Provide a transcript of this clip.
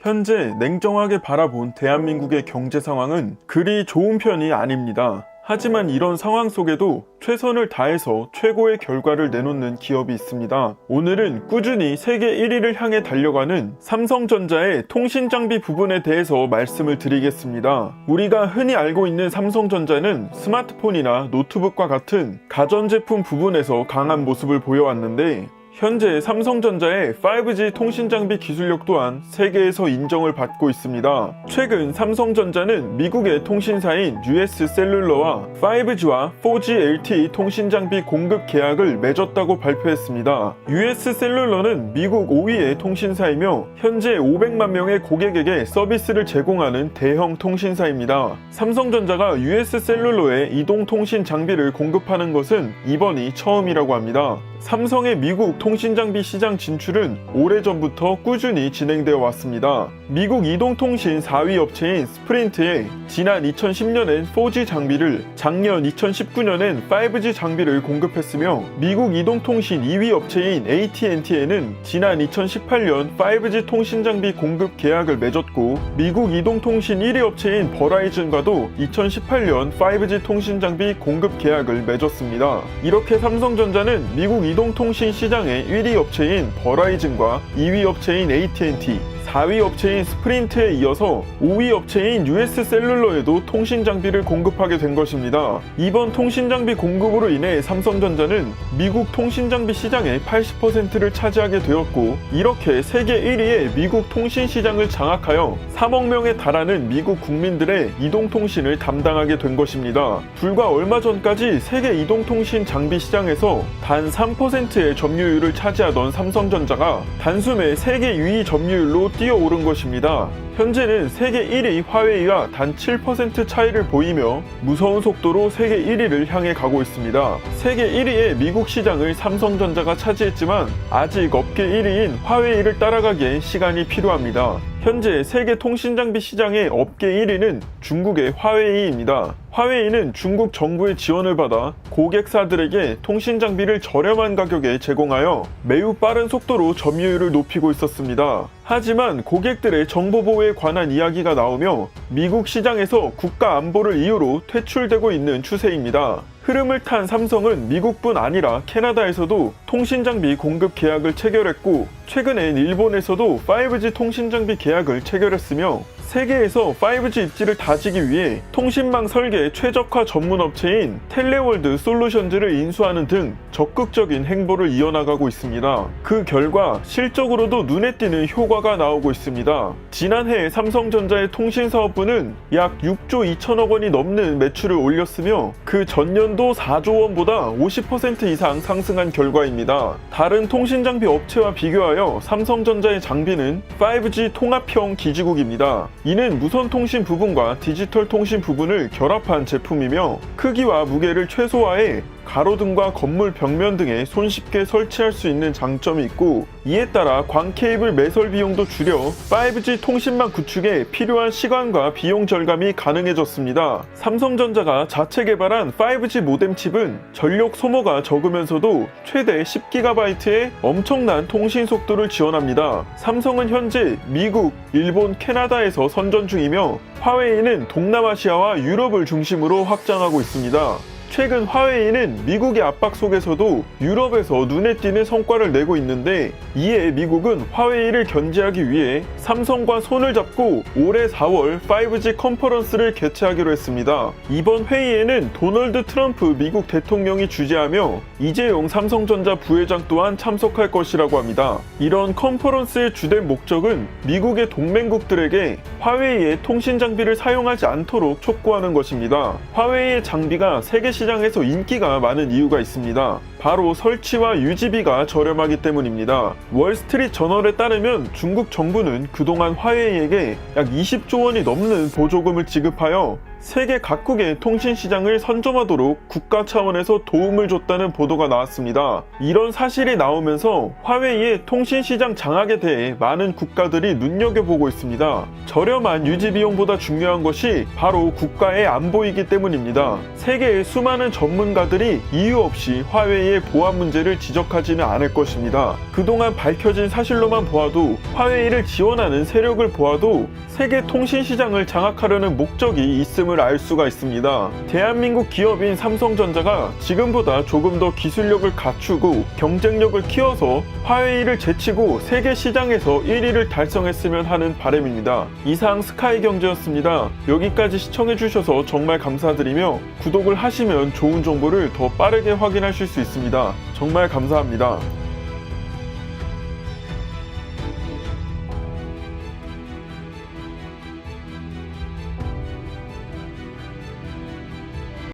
현재 냉정하게 바라본 대한민국의 경제 상황은 그리 좋은 편이 아닙니다. 하지만 이런 상황 속에도 최선을 다해서 최고의 결과를 내놓는 기업이 있습니다. 오늘은 꾸준히 세계 1위를 향해 달려가는 삼성전자의 통신장비 부분에 대해서 말씀을 드리겠습니다. 우리가 흔히 알고 있는 삼성전자는 스마트폰이나 노트북과 같은 가전제품 부분에서 강한 모습을 보여왔는데, 현재 삼성전자의 5G 통신장비 기술력 또한 세계에서 인정을 받고 있습니다. 최근 삼성전자는 미국의 통신사인 US셀룰러와 5G와 4G LTE 통신장비 공급 계약을 맺었다고 발표했습니다. US셀룰러는 미국 5위의 통신사이며 현재 500만 명의 고객에게 서비스를 제공하는 대형 통신사입니다. 삼성전자가 US셀룰러에 이동통신 장비를 공급하는 것은 이번이 처음이라고 합니다. 삼성의 미국 통신장비 시장 진출은 오래전부터 꾸준히 진행되어 왔습니다. 미국 이동통신 4위 업체인 스프린트에 지난 2010년엔 4G 장비를, 작년 2019년엔 5G 장비를 공급했으며, 미국 이동통신 2위 업체인 AT&T에는 지난 2018년 5G 통신장비 공급 계약을 맺었고, 미국 이동통신 1위 업체인 버라이즌과도 2018년 5G 통신장비 공급 계약을 맺었습니다. 이렇게 삼성전자는 미국 이동통신 시장의 1위 업체인 버라이즌과 2위 업체인 AT&T, 4위 업체인 스프린트에 이어서 5위 업체인 US셀룰러에도 통신장비를 공급하게 된 것입니다. 이번 통신장비 공급으로 인해 삼성전자는 미국 통신장비 시장의 80%를 차지하게 되었고, 이렇게 세계 1위의 미국 통신시장을 장악하여 3억 명에 달하는 미국 국민들의 이동통신을 담당하게 된 것입니다. 불과 얼마 전까지 세계 이동통신 장비 시장에서 단 3%의 점유율을 차지하던 삼성전자가 단숨에 세계 2위 점유율로 뛰어오른 것입니다. 현재는 세계 1위 화웨이와 단 7% 차이를 보이며 무서운 속도로 세계 1위를 향해 가고 있습니다. 세계 1위의 미국 시장을 삼성전자가 차지했지만 아직 업계 1위인 화웨이를 따라가기엔 시간이 필요합니다. 현재 세계 통신장비 시장의 업계 1위는 중국의 화웨이입니다. 화웨이는 중국 정부의 지원을 받아 고객사들에게 통신장비를 저렴한 가격에 제공하여 매우 빠른 속도로 점유율을 높이고 있었습니다. 하지만 고객들의 정보보호에 관한 이야기가 나오며 미국 시장에서 국가 안보를 이유로 퇴출되고 있는 추세입니다. 흐름을 탄 삼성은 미국뿐 아니라 캐나다에서도 통신장비 공급 계약을 체결했고, 최근엔 일본에서도 5G 통신장비 계약을 체결했으며, 세계에서 5G 입지를 다지기 위해 통신망 설계 최적화 전문 업체인 텔레월드 솔루션즈를 인수하는 등 적극적인 행보를 이어나가고 있습니다. 그 결과 실적으로도 눈에 띄는 효과가 나오고 있습니다. 지난해 삼성전자의 통신사업부는 약 6조 2천억 원이 넘는 매출을 올렸으며 그 전년도 4조 원보다 50% 이상 상승한 결과입니다. 다른 통신장비 업체와 비교하여 삼성전자의 장비는 5G 통합형 기지국입니다. 이는 무선 통신 부분과 디지털 통신 부분을 결합한 제품이며, 크기와 무게를 최소화해 가로등과 건물 벽면 등에 손쉽게 설치할 수 있는 장점이 있고, 이에 따라 광 케이블 매설 비용도 줄여 5G 통신망 구축에 필요한 시간과 비용 절감이 가능해졌습니다. 삼성전자가 자체 개발한 5G 모뎀 칩은 전력 소모가 적으면서도 최대 10GB의 엄청난 통신 속도를 지원합니다. 삼성은 현재 미국, 일본, 캐나다에서 선전 중이며, 화웨이는 동남아시아와 유럽을 중심으로 확장하고 있습니다. 최근 화웨이는 미국의 압박 속에서도 유럽에서 눈에 띄는 성과를 내고 있는데, 이에 미국은 화웨이를 견제하기 위해 삼성과 손을 잡고 올해 4월 5G 컨퍼런스를 개최하기로 했습니다. 이번 회의에는 도널드 트럼프 미국 대통령이 주재하며 이재용 삼성전자 부회장 또한 참석할 것이라고 합니다. 이런 컨퍼런스의 주된 목적은 미국의 동맹국들에게 화웨이의 통신 장비를 사용하지 않도록 촉구하는 것입니다. 화웨이의 장비가 세계 시장에서 인기가 많은 이유가 있습니다. 바로 설치와 유지비가 저렴하기 때문입니다. 월스트리트 저널에 따르면 중국 정부는 그동안 화웨이에게 약 20조 원이 넘는 보조금을 지급하여 세계 각국의 통신 시장을 선점하도록 국가 차원에서 도움을 줬다는 보도가 나왔습니다. 이런 사실이 나오면서 화웨이의 통신 시장 장악에 대해 많은 국가들이 눈여겨보고 있습니다. 저렴한 유지 비용보다 중요한 것이 바로 국가의 안보이기 때문입니다. 세계의 수많은 전문가들이 이유 없이 화웨이의 보안 문제를 지적하지는 않을 것입니다. 그동안 밝혀진 사실로만 보아도 화웨이를 지원하는 세력을 보아도 세계 통신 시장을 장악하려는 목적이 있음을 알 수가 있습니다. 대한민국 기업인 삼성전자가 지금보다 조금 더 기술력을 갖추고 경쟁력을 키워서 화웨이를 제치고 세계 시장에서 1위를 달성했으면 하는 바람입니다. 이상 스카이경제였습니다. 여기까지 시청해주셔서 정말 감사드리며 구독을 하시면 좋은 정보를 더 빠르게 확인하실 수 있습니다. 정말 감사합니다.